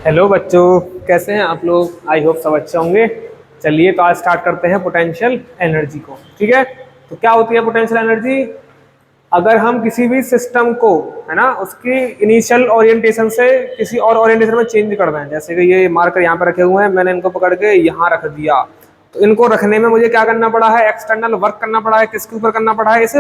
Hello बच्चों, कैसे हैं आप लोग। आई होप सब अच्छे होंगे। चलिए तो आज स्टार्ट करते हैं पोटेंशियल एनर्जी को। ठीक है, तो क्या होती है पोटेंशियल एनर्जी। अगर हम किसी भी सिस्टम को, है ना, उसकी इनिशियल ओरिएंटेशन से किसी और ओरिएंटेशन में चेंज कर दें, जैसे कि ये मार्कर यहाँ पे रखे हुए हैं, मैंने इनको पकड़ के यहाँ रख दिया, तो इनको रखने में मुझे क्या करना पड़ा है, एक्सटर्नल वर्क करना पड़ा है। किसके ऊपर करना पड़ा है, इस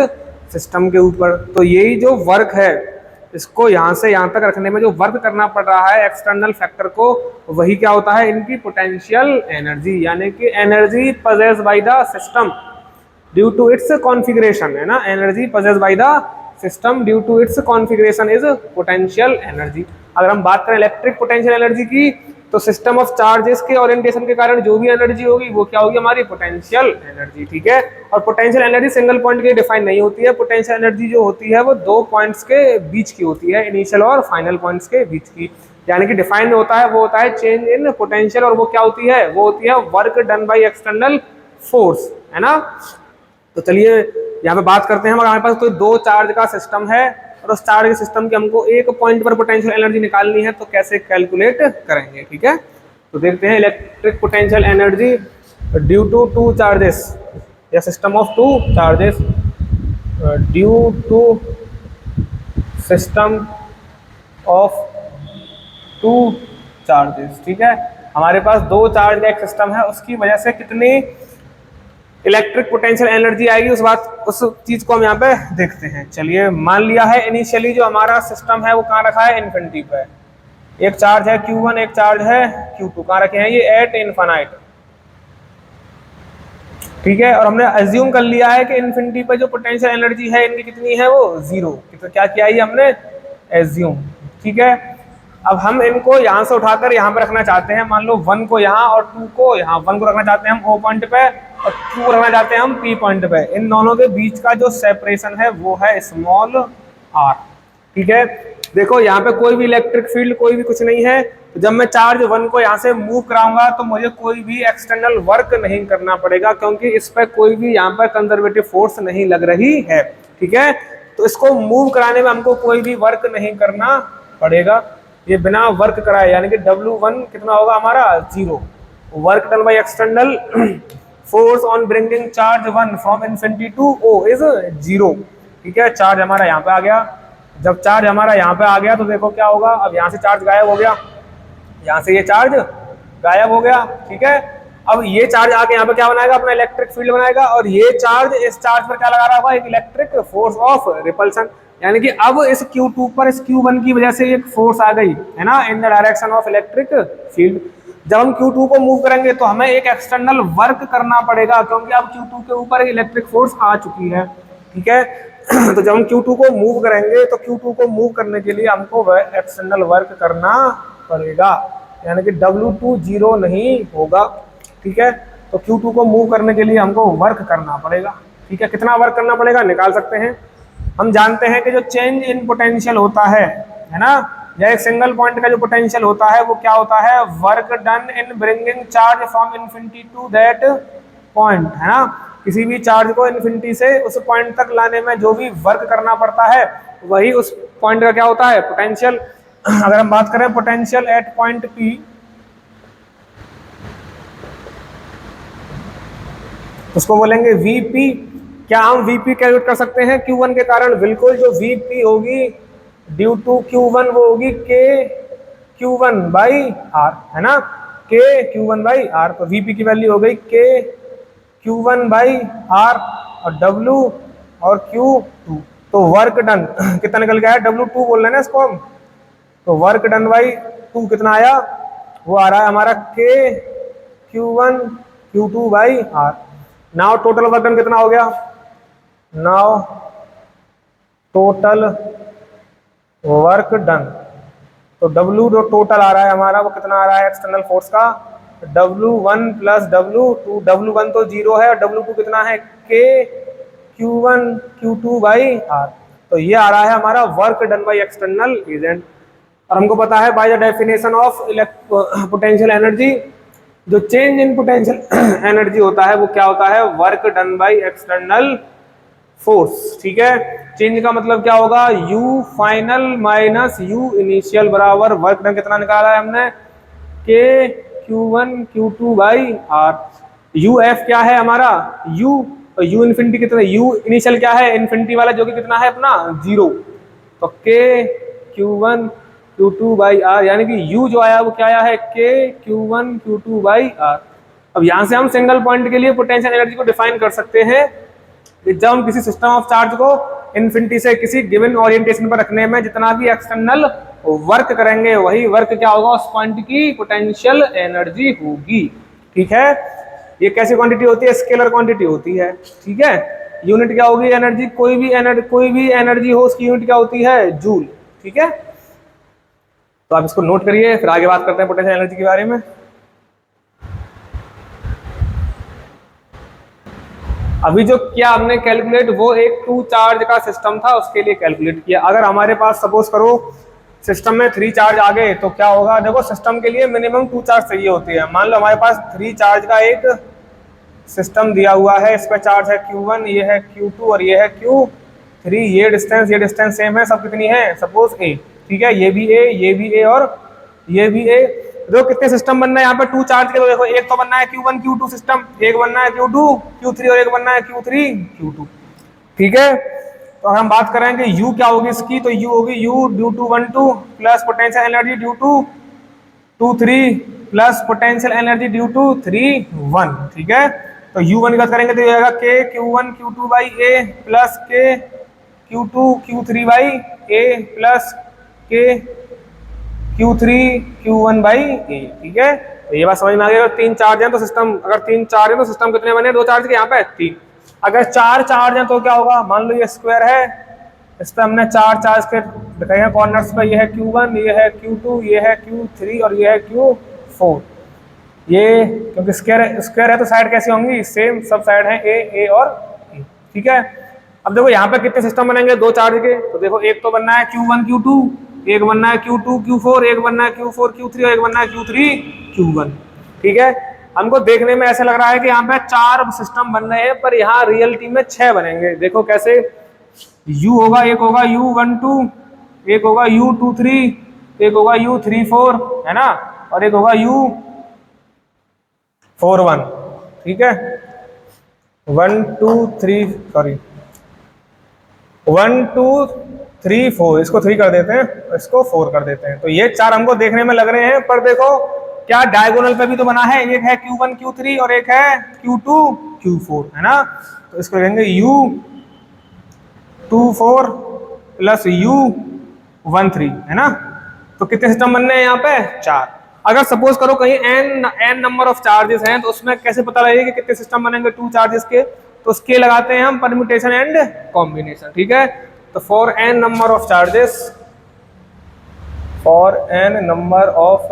सिस्टम के ऊपर। तो यही जो वर्क है, इसको यहाँ से यहाँ तक रखने में जो वर्क करना पड़ रहा है एक्सटर्नल फैक्टर को, वही क्या होता है, इनकी पोटेंशियल एनर्जी, यानी कि energy possessed by the system due to its configuration, है ना। Energy possessed by the system due to its configuration is potential energy. अगर हम बात करें इलेक्ट्रिक पोटेंशियल एनर्जी की, तो सिस्टम ऑफ चार्जेस के ओरिएंटेशन के कारण जो भी एनर्जी होगी वो क्या होगी, हमारी पोटेंशियल एनर्जी। ठीक है, और पोटेंशियल एनर्जी सिंगल पॉइंट के डिफाइन नहीं होती है। पोटेंशियल एनर्जी जो होती है वो दो पॉइंट्स के बीच की होती है, इनिशियल और फाइनल पॉइंट्स के बीच की। यानी कि डिफाइन होता है, वो होता है चेंज इन पोटेंशियल, और वो क्या होती है, वो होती है work done by external force, है ना। तो चलिए यहाँ पे बात करते हैं। हमारे पास कोई दो चार्ज का सिस्टम है और उस चार्ज के सिस्टम की हमको एक पॉइंट पर पोटेंशियल एनर्जी निकालनी है, तो कैसे कैलकुलेट करेंगे। ठीक है, तो देखते हैं electric potential energy due to two charges या system of two charges, due to system of two charges. ठीक है, हमारे पास दो चार्ज का एक सिस्टम है, उसकी वजह से कितनी इलेक्ट्रिक पोटेंशियल एनर्जी आएगी, उस चीज को हम यहाँ पे देखते हैं। चलिए, मान लिया है इनिशियली जो हमारा सिस्टम है वो कहाँ रखा है, इन्फिनिटी पे। एक चार्ज है Q1, एक चार्ज है Q2, कहाँ रखे हैं, ये एट इन्फिनाइट। ठीक है, और हमने अज्यूम कर लिया है कि इन्फिनिटी पे जो पोटेंशियल एनर्जी है इनकी कितनी है, वो जीरो। तो क्या किया है हमने, एज्यूम। ठीक है, अब हम इनको यहाँ से उठाकर यहाँ पे रखना चाहते हैं। मान लो 1 को यहाँ और 2 को यहाँ। 1 को रखना चाहते हैं हम O पॉइंट पे और 2 को रखना चाहते हैं हम P पॉइंट पे। इन दोनों के बीच का जो सेपरेशन है वो है स्मॉल r। ठीक है, देखो यहाँ पे कोई भी इलेक्ट्रिक फील्ड, कोई भी कुछ नहीं है। तो जब मैं चार्ज 1 को यहाँ से मूव कराऊंगा तो मुझे कोई भी एक्सटर्नल वर्क नहीं करना पड़ेगा, क्योंकि इस पर कोई भी यहाँ पर कंजर्वेटिव फोर्स नहीं लग रही है। ठीक है, तो इसको मूव कराने में हमको कोई भी वर्क नहीं करना पड़ेगा, ये बिना वर्क कराए। यानी कि W1 कितना होगा हमारा, zero. Work done by external force on bringing charge 1 from infinity to O is zero. ठीक है, चार्ज हमारा यहाँ पे आ गया। जब चार्ज हमारा यहाँ पे आ गया तो देखो क्या होगा, अब यहाँ से चार्ज गायब हो गया, यहाँ से ये चार्ज गायब हो गया। ठीक है, अब ये चार्ज आके यहाँ पे क्या बनाएगा, अपना इलेक्ट्रिक फील्ड बनाएगा, और ये चार्ज इस चार्ज पर क्या लगा रहा होगा, एक इलेक्ट्रिक फोर्स ऑफ रिपल्सन। यानी कि अब इस Q2 पर इस Q1 की वजह से एक फोर्स आ गई, है ना, इन the direction of electric field. जब हम Q2 को मूव करेंगे तो हमें एक एक्सटर्नल वर्क करना पड़ेगा, क्योंकि अब Q2 के ऊपर इलेक्ट्रिक फोर्स आ चुकी है। ठीक है, तो जब हम Q2 को मूव करेंगे तो Q2 को मूव करने के लिए हमको वह एक्सटर्नल वर्क करना पड़ेगा, यानी कि W2 जीरो नहीं होगा। ठीक है, तो Q2 को मूव करने के लिए हमको वर्क करना पड़ेगा। ठीक है, कितना वर्क करना पड़ेगा निकाल सकते हैं। हम जानते हैं कि जो चेंज इन पोटेंशियल होता है ना, या एक सिंगल पॉइंट का जो पोटेंशियल होता है वो क्या होता है, work done in bringing charge from infinity to that point, है ना। किसी भी चार्ज को इन्फिनिटी से उस पॉइंट तक लाने में जो भी वर्क करना पड़ता है वही उस पॉइंट का क्या होता है, पोटेंशियल। अगर हम बात करें पोटेंशियल एट पॉइंट P, उसको बोलेंगे Vp। क्या हम Vp कैलकुलेट कर सकते हैं Q1 के कारण, बिल्कुल। जो Vp होगी ड्यू टू Q1 वो होगी K Q1 बाई R, है ना, K Q1 बाई R। तो Vp की वैल्यू हो गई K Q1 बाई R और W और Q2। तो वर्क डन कितना निकल गया है, W2 बोल रहे हैं ना इसको हम। तो वर्क डन बाई 2 कितना आया, वो आ रहा है हमारा K Q1 Q2 by R। Now total work done कितना हो गया, नाउ टोटल वर्क डन, तो W जो टोटल आ रहा है हमारा वो कितना आ रहा है एक्सटर्नल फोर्स का, W1 प्लस W2। W1 तो जीरो है और W2 कितना है, K Q1 Q2 by R। तो ये आ रहा है हमारा work done by external agent. और हमको पता है by the definition of potential energy, जो चेंज इन पोटेंशियल एनर्जी होता है वो क्या होता है, work done by external force. ठीक है, चेंज का मतलब क्या होगा, U final minus U initial बराबर वर्क डन कितना निकाला है हमने, के Q1 Q2 by are. U F क्या है हमारा, यू इन्फिनिटी कितना, यू इनिशियल क्या है इन्फिनिटी वाला जो कि कितना है अपना 0, तो के Q1 Q2 बाई आर, यानी कि यू जो आया वो क्या आया है के Q1 Q2 बाई आर। अब यहां से हम सिंगल पॉइंट के लिए पोटेंशियल एनर्जी को डिफाइन कर सकते हैं जब हम किसी सिस्टम ऑफ चार्ज को इन्फिनिटी से किसी गिवन ओरिएंटेशन पर रखने में जितना भी एक्सटर्नल वर्क करेंगे वही वर्क क्या होगा उस पॉइंट की पोटेंशियल एनर्जी होगी। ठीक है, ये कैसी क्वांटिटी होती है, स्केलर क्वांटिटी होती है। ठीक है, यूनिट क्या होगी एनर्जी, कोई भी एनर्जी हो उसकी यूनिट क्या होती है जूल। ठीक है, तो आप इसको नोट करिए, फिर आगे बात करते हैं पोटेंशियल एनर्जी के बारे में। अभी जो किया हमने कैलकुलेट वो एक 2 चार्ज का सिस्टम था उसके लिए कैलकुलेट किया। अगर हमारे पास सपोज करो सिस्टम में 3 चार्ज आ गए तो क्या होगा, देखो सिस्टम के लिए मिनिमम 2 चार्ज चाहिए होती है। मान लो हमारे पास 3 चार्ज का एक सिस्टम दिया हुआ है, इस पर चार्ज है Q1, ये है Q2 और ये है Q3। ये डिस्टेंस सेम है, सब कितनी है सपोज A। ठीक है, ये भी A, ये भी A और ये भी A। देखो कितने सिस्टम बनना है यहाँ पे 2 चार्ज के, तो देखो एक तो बनना है Q1 Q2 सिस्टम, एक बनना है Q2 Q3 और एक बनना है Q3 Q2। ठीक है, तो हम बात करेंगे U क्या होगी इसकी, तो U होगी U due to 1 2 plus potential energy due to 2 3 plus potential energy due to 3 1। ठीक है, तो U1 की बात करेंगे तो ये आएगा के Q1 Q2 by A plus के Q2 Q3 by A plus के Q3 Q1 बाई A। ठीक है, तो ये बात समझ में आ गई। अगर 3 चार्ज हैं तो सिस्टम, अगर 3 चार्ज है तो सिस्टम कितने बने, 2 चार्ज के यहाँ पे 3। अगर 4 चार्ज हैं तो क्या होगा, मान लो ये स्क्वायर है, इस पर हमने 4 चार्ज के दिखाए हैं कॉर्नर्स पे, ये है Q1, ये है Q2, ये है Q3 और ये है Q4। ये क्योंकि स्क्वायर है तो साइड कैसी होंगी, सेम, सब साइड है A और A। ठीक है, अब देखो यहाँ पे कितने सिस्टम बनेंगे 2 चार्ज के, तो देखो एक तो बनना है Q1 Q2, एक बनना है Q2 Q4, एक बनना है Q4 Q3 और एक बनना है Q3 Q1। ठीक है, हमको देखने में ऐसा लग रहा है कि यहाँ पे 4 सिस्टम बन रहे हैं, पर यहाँ रियलिटी में 6 बनेंगे। देखो कैसे, U होगा, एक होगा U1 2, एक होगा U2 3, एक होगा U3 4, है ना, और एक होगा U4 1। ठीक है, 1 2 3 सॉरी 1 2 3 4, इसको 3 कर देते हैं, इसको 4 कर देते हैं। तो ये 4 हमको देखने में लग रहे हैं, पर देखो क्या डायगोनल पे भी तो बना है, एक है Q1 Q3 और एक है Q2 Q4, है ना। तो इसको कहेंगे U24 प्लस U13, है ना। तो कितने सिस्टम बनने हैं यहाँ पे 4। अगर सपोज करो कहीं n नंबर ऑफ चार्जेस हैं तो उसमें कैसे पता लगेगा कि कितने सिस्टम बनेंगे 2 चार्जेस के, तो उसके लगाते हैं हम परम्यूटेशन एंड कॉम्बिनेशन। ठीक है, तो for n number of charges, for n number of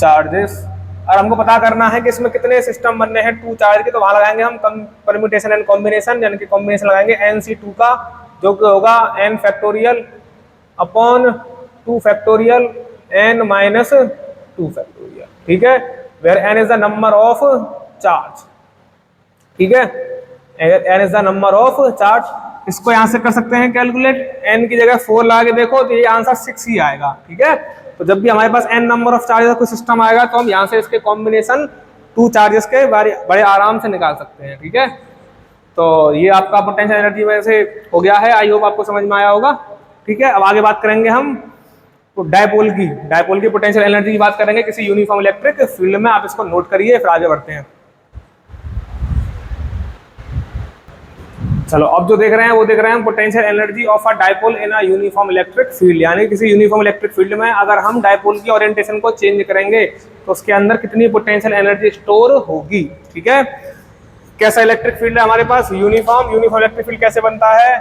charges, और हमको पता करना है कि इसमें कितने सिस्टम बनने हैं 2 चार्ज के, तो वहां लगाएंगे हम परम्यूटेशन एंड कॉम्बिनेशन, यानी कि कॉम्बिनेशन लगाएंगे NC2 का, जो कि होगा n factorial upon 2 factorial n minus 2 factorial. ठीक है, where n is the number of charge. ठीक है, n is the number of charge. इसको यहां से कर सकते हैं कैलकुलेट, n की जगह 4 लगा के देखो तो ये आंसर 6 ही आएगा। ठीक है, तो जब भी हमारे पास n नंबर ऑफ चार्जेस का कोई सिस्टम आएगा तो हम यहाँ से इसके कॉम्बिनेशन 2 चार्जेस के बड़े आराम से निकाल सकते हैं। ठीक है, तो ये आपका पोटेंशियल एनर्जी में से हो गया है, आई होप आपको समझ में आया होगा। ठीक है, अब आगे बात करेंगे हम तो डायपोल की पोटेंशियल एनर्जी की बात करेंगे किसी यूनिफॉर्म इलेक्ट्रिक फील्ड में। आप इसको नोट करिए, फिर आगे बढ़ते हैं। चलो, अब जो देख रहे हैं वो देख रहे हैं potential energy of a dipole in a uniform electric field, यानी किसी यूनिफॉर्म इलेक्ट्रिक फील्ड में अगर हम डायपोल की ओरिएंटेशन को चेंज करेंगे तो उसके अंदर कितनी पोटेंशियल एनर्जी स्टोर होगी। ठीक है, कैसा इलेक्ट्रिक फील्ड है हमारे पास, यूनिफॉर्म इलेक्ट्रिक फील्ड कैसे बनता है,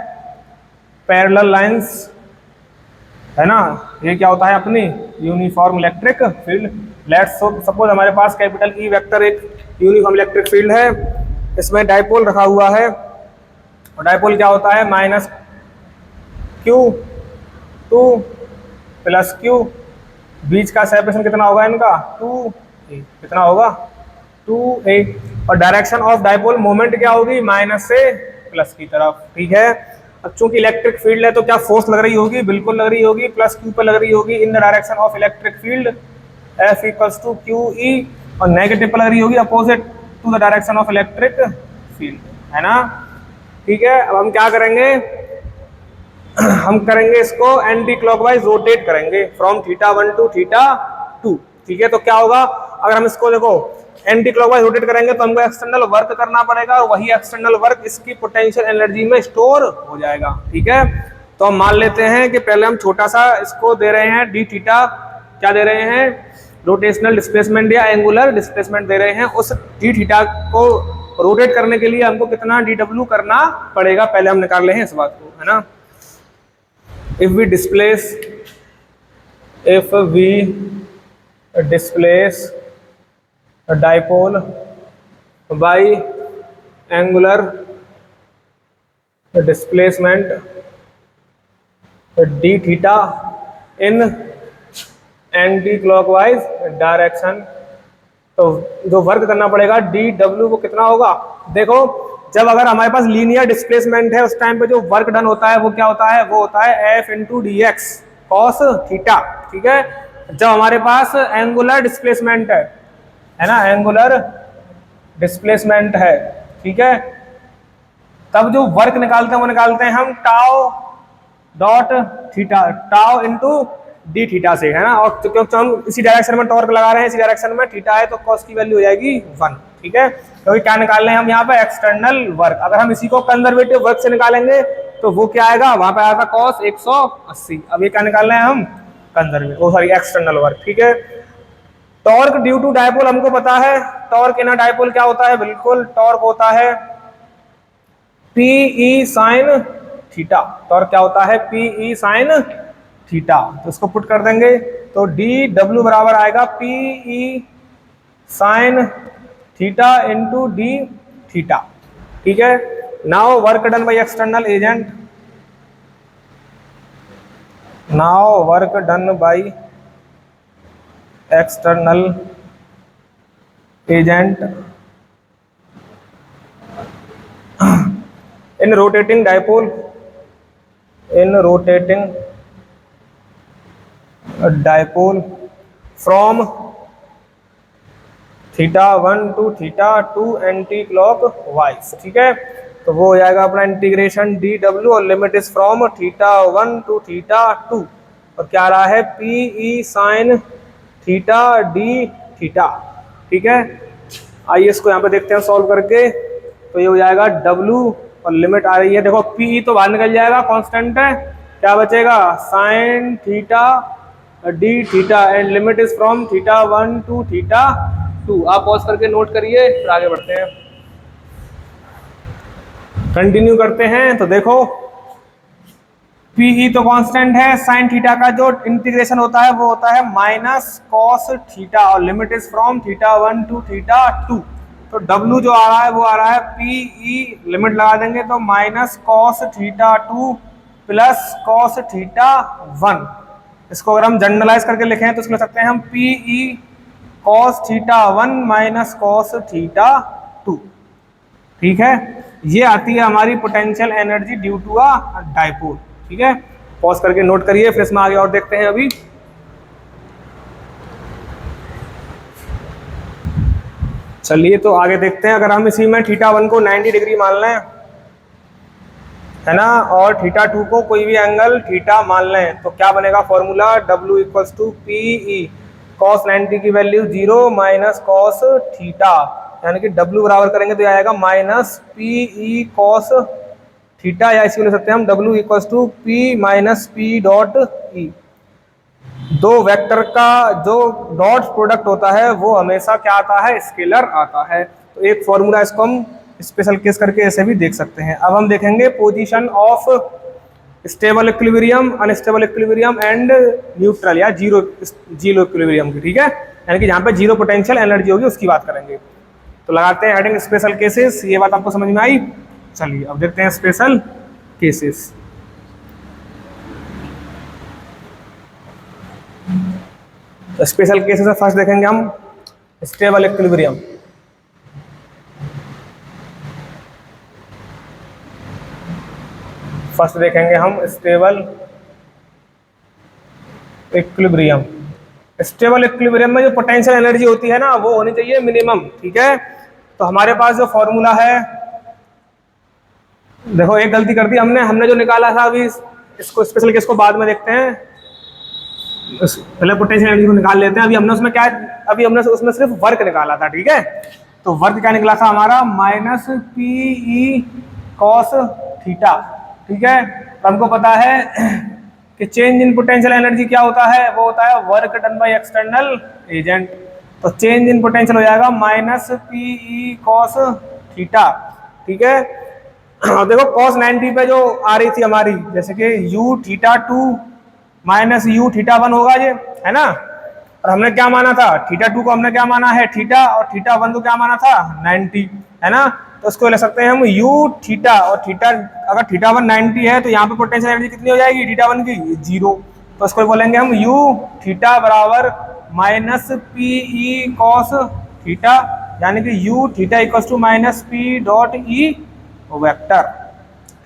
पैरेलल लाइंस, है ना। ये क्या होता है अपनी uniform electric field. Let's suppose हमारे पास कैपिटल ई वेक्टर एक यूनिफॉर्म इलेक्ट्रिक फील्ड है, इसमें डायपोल रखा हुआ है, और डायपोल क्या होता है माइनस Q2 प्लस Q, बीच का सेपरेशन कितना होगा इनका 2a, कितना होगा 2a, और डायरेक्शन ऑफ डायपोल मोमेंट क्या होगी माइनस से प्लस की तरफ। ठीक है, अब चूंकि इलेक्ट्रिक फील्ड है तो क्या फोर्स लग रही होगी, बिल्कुल लग रही होगी, प्लस Q पे लग रही होगी in the direction of electric field. F equals to q E, और नेगेटिव पलर ही होगी opposite to the direction of electric field, है ना। ठीक है, अब हम क्या करेंगे, हम करेंगे इसको एंटी क्लॉकवाइज रोटेट करेंगे फ्रॉम θ1 टू θ2। ठीक है, तो क्या होगा, अगर हम इसको देखो एंटी क्लॉकवाइज रोटेट करेंगे तो हमको एक्सटर्नल वर्क करना पड़ेगा, और वही एक्सटर्नल वर्क इसकी पोटेंशियल एनर्जी में स्टोर हो जाएगा। ठीक है, तो हम मान लेते हैं कि पहले हम छोटा सा इसको दे रहे हैं डी थीटा, क्या दे रहे हैं, रोटेशनल डिस्प्लेसमेंट या एंगुलर डिस्प्लेसमेंट दे रहे हैं। उस डी थीटा को रोटेट करने के लिए हमको कितना डी डब्ल्यू करना पड़ेगा, पहले हम निकाल रहे हैं इस बात को, है ना। if we displace a dipole by angular displacement d theta in anti-clockwise direction, तो जो वर्क करना पड़ेगा डी डब्ल्यू को कितना होगा, देखो जब अगर हमारे पास लीनियर डिस्प्लेसमेंट है उस टाइम पे जो वर्क डन होता है वो क्या होता है, वो होता है F into D x cos theta. ठीक है, जब हमारे पास एंगुलर डिस्प्लेसमेंट है ना, एंगुलर डिस्प्लेसमेंट है, ठीक है, तब जो वर्क निकालते हैं वो निकालते हैं हम tau dot theta, tau into d theta से, है ना। और क्योंकि हम इसी डायरेक्शन में टॉर्क लगा रहे हैं, इसी डायरेक्शन में थीटा है तो कॉस की वैल्यू हो जाएगी 1। ठीक है, क्योंकि क्या निकाल रहे हैं हम यहाँ पे एक्सटर्नल वर्क। अगर हम इसी को कंजर्वेटिव वर्क से निकालेंगे तो वो क्या आएगा, वहां पे आएगा कॉस 180। अब ये क्या निकाल रहे हैं हम, कंजर्वेटिव, सॉरी एक्सटर्नल वर्क। ठीक है, टॉर्क ड्यू टू डायपोल हमको पता है, टॉर्क इन अ डायपोल क्या होता है, बिल्कुल टॉर्क होता है पीई साइन थीटा। टॉर्क क्या होता है, पीई साइन थीटा। तो इसको पुट कर देंगे तो डी डब्ल्यू बराबर आएगा p E sine theta into d theta. ठीक है, now work done by external agent, now work done by external agent in rotating dipole, in rotating a dipole from θ1 to θ2 anticlockwise. ठीक है, तो वो हो जाएगा अपना इंटीग्रेशन डी डब्ल्यू, और लिमिट इज फ्रॉम θ1 टू θ2, और क्या आ रहा है PE sine theta D theta. ठीक है, आइए इसको यहाँ पे देखते हैं सॉल्व करके, तो ये हो जाएगा डब्ल्यू और लिमिट आ रही है, देखो पीई तो बाहर निकल जाएगा, कांस्टेंट है, क्या बचेगा sine theta D theta, and limit is from θ1 to θ2। आप पॉज करके नोट करिए, फिर आगे बढ़ते हैं, कंटिन्यू करते हैं। तो देखो पीई तो कांस्टेंट है, साइन थीटा का जो इंटीग्रेशन होता है वो होता है माइनस कॉस थीटा, और लिमिट इज फ्रॉम θ1 टू θ2। तो W जो आ रहा है वो आ रहा है पीई, लिमिट लगा देंगे तो माइनस कॉस θ2 प्लस कॉस θ1। इसको अगर हम जनरलाइज करके लिखें तो इसको लिख सकते हैं हम पीई कॉस θ1 माइनस कॉस θ2। ठीक है, ये आती है हमारी potential energy due to a dipole. ठीक है, पॉज करके नोट करिए, फिर इसमें आगे और देखते हैं। अभी चलिए तो आगे देखते हैं, अगर हम इसी में θ1 को 90 डिग्री मान लें, है ना, और θ2 को कोई भी एंगल थीटा मान लें, तो क्या बनेगा formula, W equals to p E cos 90 की वैल्यू 0 माइनस कॉस थीटा, यानी कि W बराबर करेंगे तो आएगा माइनस पीई कॉस थीटा, या इसी को लिख सकते हैं हम W equals to p minus p dot E. दो वेक्टर का जो डॉट प्रोडक्ट होता है वो हमेशा क्या आता है, स्केलर आता है। तो एक फॉर्मूला, इसको हम स्पेशल केस करके ऐसे भी देख सकते हैं। अब हम देखेंगे position of stable equilibrium, unstable equilibrium and neutral या जीरो इक्विलिब्रियम की। ठीक है, यानी कि जहाँ पे जीरो पोटेंशियल एनर्जी होगी उसकी बात करेंगे। तो लगाते हैं हेडिंग स्पेशल केसेस, ये बात आपको समझ में आई। चलिए अब देखते हैं स्पेशल केसेस। स्पेशल केसेस में फर्स्ट देखेंगे हम स्टेबल इक्विलिब्रियम। फर्स्ट देखेंगे हम स्टेबल इक्विलिब्रियम। स्टेबल इक्विलिब्रियम में जो पोटेंशियल एनर्जी होती है ना वो होनी चाहिए मिनिमम, ठीक है। तो हमारे पास जो फॉर्मूला है, देखो एक गलती कर दी हमने जो निकाला था अभी, इसको स्पेशल केस को बाद में देखते हैं, पहले पोटेंशियल एनर्जी को निकाल लेते हैं। अभी हमने उसमें क्या, अभी हमने उसमें सिर्फ वर्क निकाला था, ठीक है। तो वर्क क्या निकला था हमारा, minus p E cos theta, ठीक है। तो हमको पता है कि चेंज इन पोटेंशियल एनर्जी क्या होता है, वो होता है work done by external agent. तो चेंज इन पोटेंशियल हो जाएगा minus p E cos theta, ठीक है। और देखो कॉस 90 पे जो आ रही थी हमारी, जैसे कि U theta 2 minus you theta 1 होगा ये, है ना। और हमने क्या माना था, थीटा 2 को हमने क्या माना है थीटा, और थीटा 1 को क्या माना था 90, है ना। तो उसको ले सकते हैं हम यू थीटा, और थीटा अगर थीटा 1 90 है तो यहाँ पे पोटेंशियल एनर्जी कितनी हो जाएगी थीटा 1 की 0। तो उसको बोलेंगे हम यू थीटा बराबर minus p E cos theta, यानी कि U theta equal to minus p dot E vector,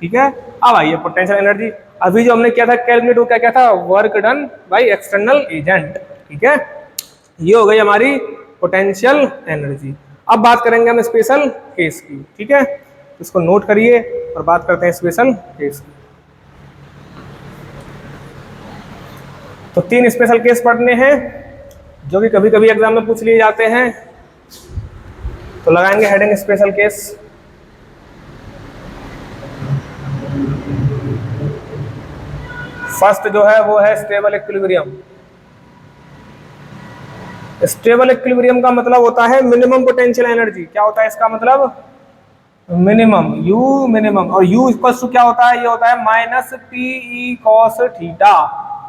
ठीक है। अब आइए पोटेंशियल एनर्जी, अभी जो हमने किया था कैलकुलेट, वो क्या क्या था, work done by external agent, ठीक है। ये हो गई हमारी पोटेंशियल एनर्जी। अब बात करेंगे हम स्पेशल केस की, ठीक है। इसको नोट करिए और बात करते हैं स्पेशल केस की। तो 3 स्पेशल केस पढ़ने हैं जो कि कभी कभी एग्जाम में पूछ लिए जाते हैं। तो लगाएंगे हेडिंग स्पेशल केस। फर्स्ट जो है वो है स्टेबल इक्विलिब्रियम। स्टेबल इक्विलिब्रियम का मतलब होता है मिनिमम पोटेंशियल एनर्जी। क्या होता है इसका मतलब, मिनिमम, यू मिनिमम, और यू इक्वल टू क्या होता है, ये होता है minus p E cos theta.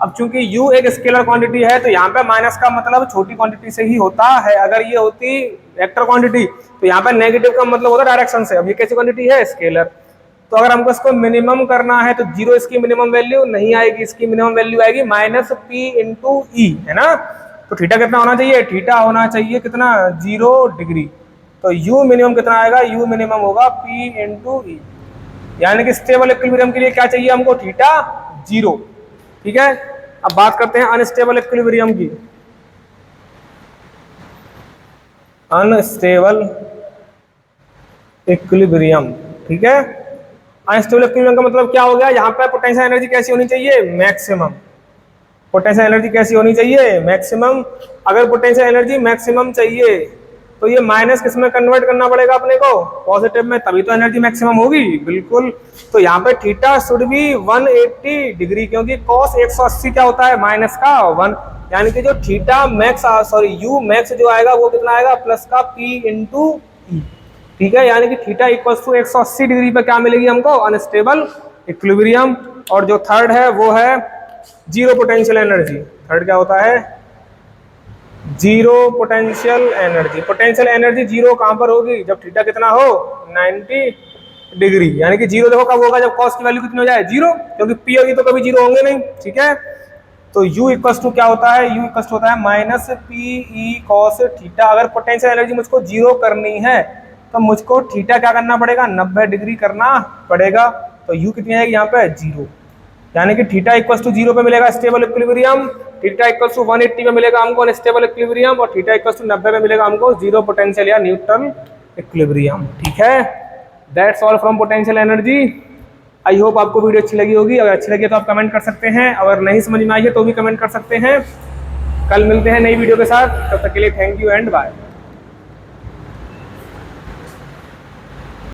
अब चूंकि यू एक स्केलर क्वांटिटी है तो यहाँ पे माइनस का मतलब छोटी क्वांटिटी से ही होता है। अगर ये होती वेक्टर क्वांटिटी तो यहाँ पे नेगेटिव का मतलब होता है डायरेक्शन से। अब ये कैसी क्वांटिटी है, स्केलर। तो अगर हमको इसको मिनिमम करना है तो 0 इसकी मिनिमम वैल्यू नहीं आएगी, इसकी मिनिमम वैल्यू आएगी माइनस पी इंटू ई, है ना। तो थीटा कितना होना चाहिए, थीटा होना चाहिए कितना 0 डिग्री। तो यू मिनिमम कितना आएगा, यू मिनिमम होगा पी इंटू ई, यानी कि स्टेबल इक्विलिब्रियम के लिए क्या चाहिए हमको, थीटा 0, ठीक है। अब बात करते हैं अनस्टेबल इक्विलिब्रियम की। अनस्टेबल इक्विलिब्रियम, ठीक है। अनस्टेबल इक्विलिब्रियम का मतलब क्या हो गया, यहाँ पे पोटेंशियल एनर्जी कैसी होनी चाहिए, मैक्सिमम। पोटेंशियल एनर्जी कैसी होनी चाहिए, मैक्सिमम। अगर पोटेंशियल एनर्जी मैक्सिमम चाहिए तो ये माइनस किस में कन्वर्ट करना पड़ेगा अपने को, पॉजिटिव में, तभी तो एनर्जी मैक्सिमम होगी, बिल्कुल। तो यहाँ पे थीटा शुड बी 180 डिग्री, क्योंकि cos 180 क्या होता है, माइनस का 1, यानी कि जो theta max, sorry you max जो आएगा वो कितना आएगा, प्लस का p इंटू ई, ठीक है। यानी कि थीटा इक्वल टू 180 डिग्री पे क्या मिलेगी हमको, अनस्टेबल इक्विलिब्रियम। और जो थर्ड है वो है जीरो पोटेंशियल एनर्जी। थर्ड क्या होता है, zero potential energy. Potential energy zero कहां पर होगी, जब थीटा कितना हो 90 डिग्री, यानी कि जीरो देखो कब होगा, जब कॉस की वैल्यू कितनी हो जाए, जीरो, क्योंकि पी होगी तो कभी जीरो होंगे नहीं, ठीक है। तो यू इक्वल्स टू क्या होता है, यू इक्वल्स टू होता है minus p E cos theta. अगर पोटेंशियल एनर्जी मुझको जीरो करनी है तो मुझको थीटा क्या करना पड़ेगा, 90 डिग्री करना पड़ेगा। तो यू कितनी आएगी यहाँ पे, जीरो, यानी कि थीटा इक्वल्स टू 0 पे मिलेगा stable equilibrium, theta equals to 180 पे मिलेगा हमको अनस्टेबल इक्विलिब्रियम, और थीटा इक्वल्स टू 90 पे मिलेगा हमको जीरो पोटेंशियल या न्यूट्रल इक्विलिब्रियम, ठीक है। That's all from potential energy. I hope आपको वीडियो अच्छी लगी होगी। अगर अच्छी लगी तो आप कमेंट कर सकते हैं, अगर नहीं समझ में आई है तो भी कमेंट कर सकते हैं। कल मिलते हैं नई वीडियो के साथ, तब तक के लिए थैंक यू एंड बाय।